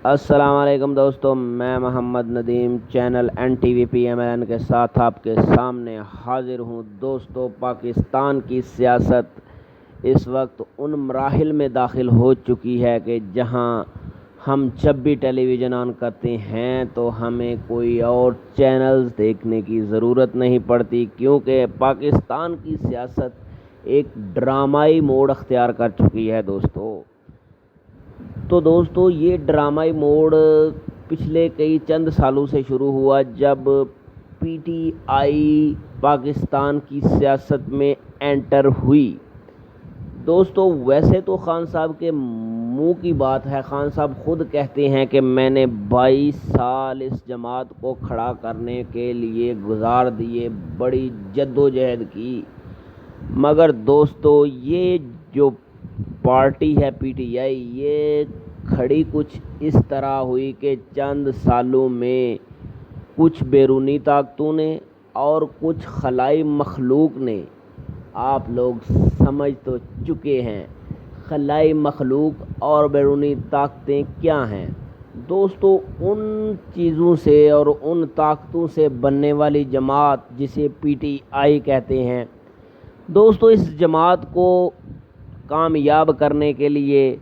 السلام علیکم دوستوں، میں محمد ندیم چینل NTV PMN کے ساتھ آپ کے سامنے حاضر ہوں۔ دوستوں، پاکستان کی سیاست اس وقت ان مراحل میں داخل ہو چکی ہے کہ جہاں ہم جب بھی ٹیلی ویژن آن کرتے ہیں تو ہمیں کوئی اور چینلز دیکھنے کی ضرورت نہیں پڑتی، کیونکہ پاکستان کی سیاست ایک ڈرامائی موڑ اختیار کر چکی ہے دوستو یہ ڈرامائی موڑ پچھلے کئی چند سالوں سے شروع ہوا، جب PTI پاکستان کی سیاست میں انٹر ہوئی۔ دوستو، ویسے تو خان صاحب کے منہ کی بات ہے، خان صاحب خود کہتے ہیں کہ میں نے 22 سال اس جماعت کو کھڑا کرنے کے لیے گزار دیے، بڑی جدوجہد کی، مگر دوستو یہ جو پارٹی ہے PTI، یہ کھڑی کچھ اس طرح ہوئی کہ چند سالوں میں کچھ بیرونی طاقتوں نے اور کچھ خلائی مخلوق نے، آپ لوگ سمجھ تو چکے ہیں خلائی مخلوق اور بیرونی طاقتیں کیا ہیں۔ دوستو، ان چیزوں سے اور ان طاقتوں سے بننے والی جماعت جسے PTI کہتے ہیں، دوستو اس جماعت کو کامیاب کرنے کے لیے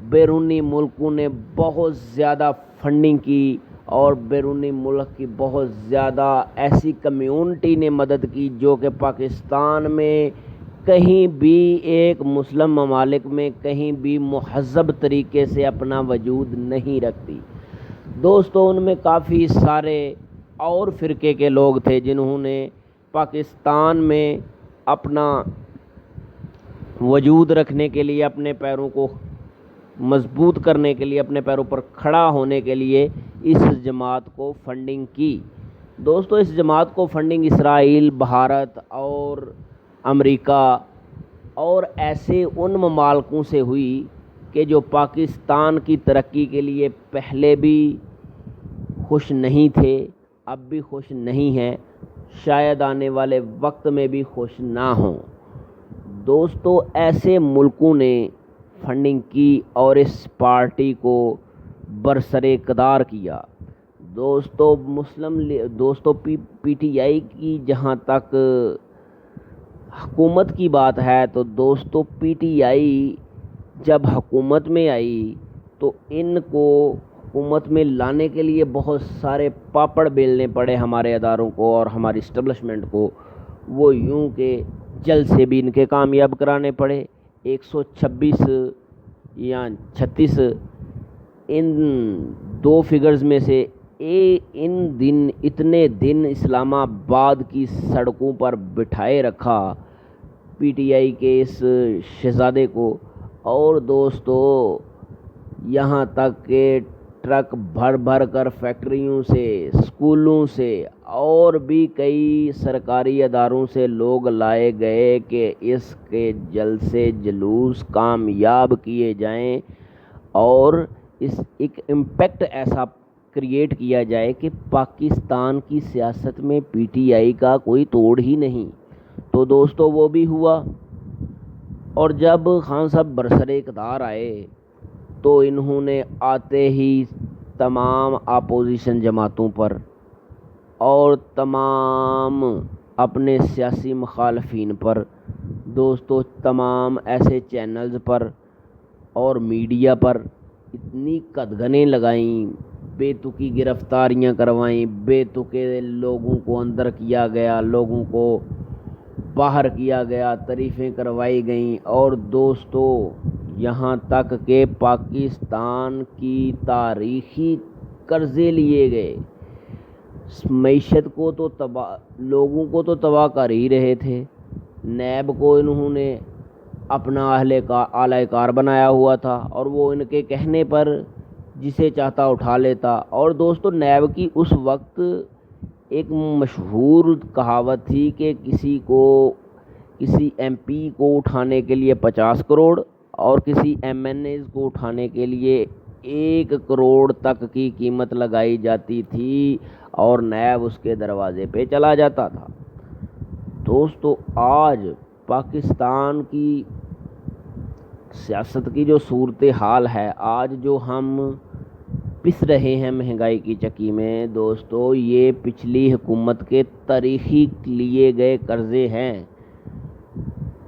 بیرونی ملکوں نے بہت زیادہ فنڈنگ کی، اور بیرونی ملک کی بہت زیادہ ایسی کمیونٹی نے مدد کی جو کہ پاکستان میں کہیں بھی، ایک مسلم ممالک میں کہیں بھی مہذب طریقے سے اپنا وجود نہیں رکھتی۔ دوستو، ان میں کافی سارے اور فرقے کے لوگ تھے جنہوں نے پاکستان میں اپنا وجود رکھنے کے لیے، اپنے پیروں کو مضبوط کرنے کے لیے، اپنے پیروں پر کھڑا ہونے کے لیے اس جماعت کو فنڈنگ کی۔ دوستو، اس جماعت کو فنڈنگ اسرائیل، بھارت اور امریکہ اور ایسے ان ممالکوں سے ہوئی کہ جو پاکستان کی ترقی کے لیے پہلے بھی خوش نہیں تھے، اب بھی خوش نہیں ہیں، شاید آنے والے وقت میں بھی خوش نہ ہوں۔ دوستو، ایسے ملکوں نے فنڈنگ کی اور اس پارٹی کو برسر اقتدار کیا۔ دوستو PTI کی جہاں تک حکومت کی بات ہے تو دوستو PTI جب حکومت میں آئی تو ان کو حکومت میں لانے کے لیے بہت سارے پاپڑ بیلنے پڑے ہمارے اداروں کو اور ہماری اسٹیبلشمنٹ کو، وہ یوں کہ جلد سے بھی ان کے کامیاب کرانے پڑے۔ 126 یا 36 ان دو فگرز میں سے اتنے دن اسلام آباد کی سڑکوں پر بٹھائے رکھا PTI کے اس شہزادے کو، اور دوستو یہاں تک کہ ٹرک بھر بھر کر فیکٹریوں سے، اسکولوں سے اور بھی کئی سرکاری اداروں سے لوگ لائے گئے کہ اس کے جلسے جلوس کامیاب کیے جائیں اور ایک امپیکٹ ایسا کریٹ کیا جائے کہ پاکستان کی سیاست میں PTI کا کوئی توڑ ہی نہیں۔ تو دوستو وہ بھی ہوا، اور جب خان صاحب برسر اقتدار آئے تو انہوں نے آتے ہی تمام اپوزیشن جماعتوں پر اور تمام اپنے سیاسی مخالفین پر، دوستو تمام ایسے چینلز پر اور میڈیا پر اتنی قدغنیں لگائیں، بے تکی گرفتاریاں کروائیں، بے تکے لوگوں کو اندر کیا گیا، لوگوں کو باہر کیا گیا، تعریفیں کروائی گئیں، اور دوستو یہاں تک کہ پاکستان کی تاریخی قرضے لیے گئے، معیشت کو تو لوگوں کو تو تباہ کر ہی رہے تھے۔ نیب کو انہوں نے اپنا اعلی کار بنایا ہوا تھا، اور وہ ان کے کہنے پر جسے چاہتا اٹھا لیتا۔ اور دوستو نیب کی اس وقت ایک مشہور کہاوت تھی کہ کسی MP کو اٹھانے کے لیے 50 کروڑ اور کسی MNAs کو اٹھانے کے لیے 1 کروڑ تک کی قیمت لگائی جاتی تھی، اور نیب اس کے دروازے پہ چلا جاتا تھا۔ دوستو آج پاکستان کی سیاست کی جو صورتحال ہے، آج جو ہم پس رہے ہیں مہنگائی کی چکی میں۔ دوستو یہ پچھلی حکومت کے تاریخی لیے گئے قرضے ہیں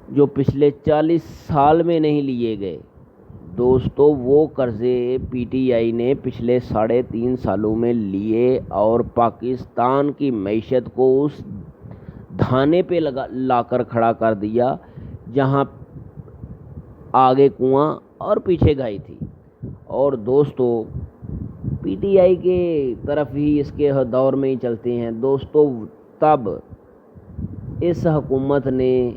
جو پچھلے 40 سال میں نہیں لیے گئے۔ دوستو وہ قرضے پی ٹی آئی نے پچھلے 3.5 سالوں میں لیے اور پاکستان کی معیشت کو اس دھانے پہ لا کر کھڑا کر دیا جہاں آگے کنواں اور پیچھے گھائی تھی۔ اور دوستو پی ٹی آئی کے طرف ہی اس کے دور میں ہی چلتے ہیں۔ دوستو تب اس حکومت نے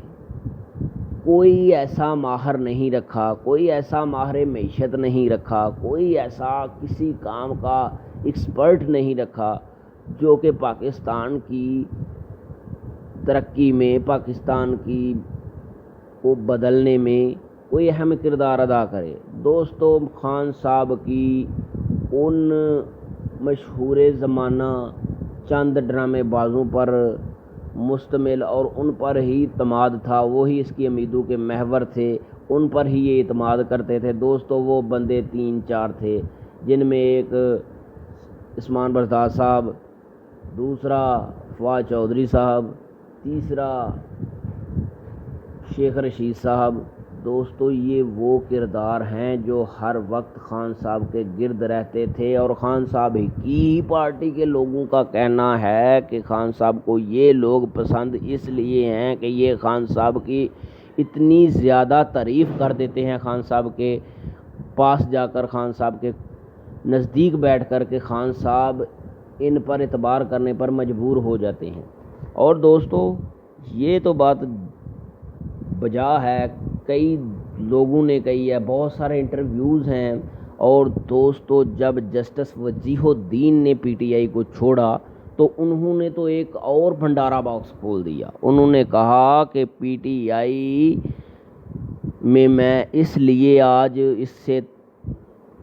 کوئی ایسا ماہر نہیں رکھا، کوئی ایسا ماہر معیشت نہیں رکھا، کوئی ایسا کسی کام کا ایکسپرٹ نہیں رکھا جو کہ پاکستان کی ترقی میں، پاکستان کی کو بدلنے میں کوئی اہم کردار ادا کرے۔ دوستو خان صاحب کی ان مشہور زمانہ چند ڈرامے بازوں پر مشتمل اور ان پر ہی اعتماد تھا، وہی اس کی امیدوں کے محور تھے، ان پر ہی یہ اعتماد کرتے تھے۔ دوستو وہ بندے 3-4 تھے جن میں ایک عثمان بزدار صاحب، دوسرا فواد چودھری صاحب، تیسرا شیخ رشید صاحب۔ دوستو یہ وہ کردار ہیں جو ہر وقت خان صاحب کے گرد رہتے تھے، اور خان صاحب کی ہی پارٹی کے لوگوں کا کہنا ہے کہ خان صاحب کو یہ لوگ پسند اس لیے ہیں کہ یہ خان صاحب کی اتنی زیادہ تعریف کر دیتے ہیں، خان صاحب کے پاس جا کر، خان صاحب کے نزدیک بیٹھ کر کے خان صاحب ان پر اعتبار کرنے پر مجبور ہو جاتے ہیں۔ اور دوستو یہ تو بات بجا ہے، کئی لوگوں نے کہی ہے، بہت سارے انٹرویوز ہیں۔ اور دوستو جب جسٹس وجیہ الدین نے پی ٹی آئی کو چھوڑا تو انہوں نے تو ایک اور بھنڈارا باکس کھول دیا۔ انہوں نے کہا کہ پی ٹی آئی میں اس لیے آج اس سے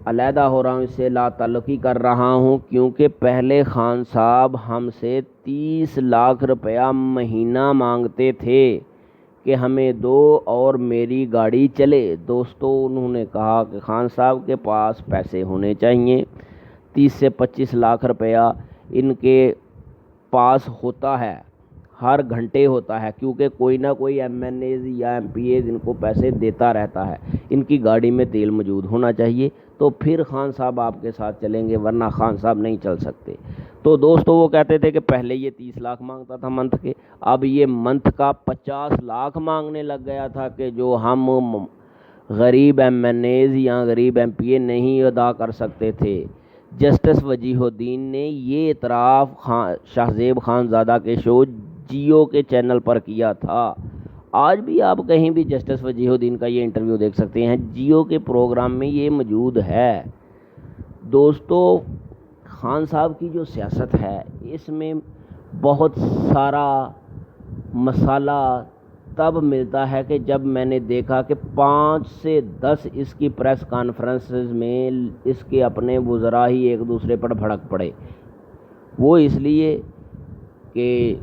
علیحدہ ہو رہا ہوں، اس سے لا تعلقی کر رہا ہوں کیونکہ پہلے خان صاحب ہم سے 30 لاکھ روپیہ مہینہ مانگتے تھے کہ ہمیں دو اور میری گاڑی چلے۔ دوستو انہوں نے کہا کہ خان صاحب کے پاس پیسے ہونے چاہیے، 30 سے 25 لاکھ روپیہ ان کے پاس ہوتا ہے، ہر گھنٹے ہوتا ہے، کیونکہ کوئی نہ کوئی ایم این ایز یا ایم پی ایز ان کو پیسے دیتا رہتا ہے۔ ان کی گاڑی میں تیل موجود ہونا چاہیے تو پھر خان صاحب آپ کے ساتھ چلیں گے، ورنہ خان صاحب نہیں چل سکتے۔ تو دوستو وہ کہتے تھے کہ پہلے یہ 30 لاکھ مانگتا تھا منتھ کے، اب یہ منتھ کا 50 لاکھ مانگنے لگ گیا تھا کہ جو ہم غریب ایم این ایز یا غریب ایم پی اے نہیں ادا کر سکتے تھے۔ جسٹس وجیہ الدین نے یہ اعتراف شاہ زیب خان زادہ کے شو جیو کے چینل پر کیا تھا۔ آج بھی آپ کہیں بھی جسٹس وجیہ الدین کا یہ انٹرویو دیکھ سکتے ہیں، جیو کے پروگرام میں یہ موجود ہے۔ دوستو خان صاحب کی جو سیاست ہے اس میں بہت سارا مسالہ تب ملتا ہے کہ جب میں نے دیکھا کہ 5 سے 10 اس کی پریس کانفرنسز میں اس کے اپنے وزراء ہی ایک دوسرے پر بھڑک پڑے۔ وہ اس لیے کہ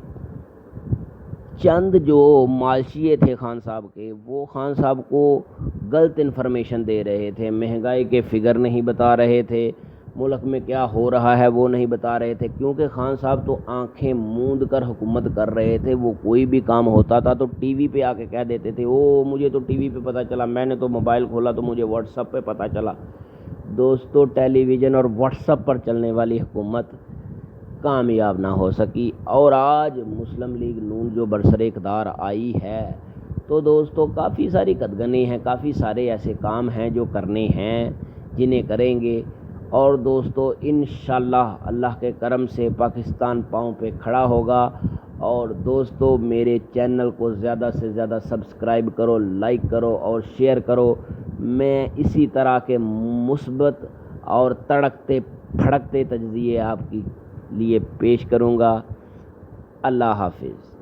چند جو مالشیے تھے خان صاحب کے، وہ خان صاحب کو غلط انفارمیشن دے رہے تھے، مہنگائی کے فگر نہیں بتا رہے تھے، ملک میں کیا ہو رہا ہے وہ نہیں بتا رہے تھے، کیونکہ خان صاحب تو آنکھیں موند کر حکومت کر رہے تھے۔ وہ کوئی بھی کام ہوتا تھا تو ٹی وی پہ آ کے کہہ دیتے تھے، او مجھے تو ٹی وی پہ پتہ چلا، میں نے تو موبائل کھولا تو مجھے واٹس ایپ پہ پتہ چلا۔ دوستو ٹیلی ویژن اور واٹس ایپ پر چلنے والی حکومت کامیاب نہ ہو سکی، اور آج مسلم لیگ نون جو برسر اقتدار آئی ہے تو دوستو کافی ساری قدغنیں ہیں، کافی سارے ایسے کام ہیں جو کرنے ہیں جنہیں کریں گے۔ اور دوستو انشاءاللہ اللہ کے کرم سے پاکستان پاؤں پہ کھڑا ہوگا۔ اور دوستو میرے چینل کو زیادہ سے زیادہ سبسکرائب کرو، لائک کرو اور شیئر کرو۔ میں اسی طرح کے مثبت اور تڑکتے پھڑکتے تجزیے آپ کی لیے پیش کروں گا۔ اللہ حافظ۔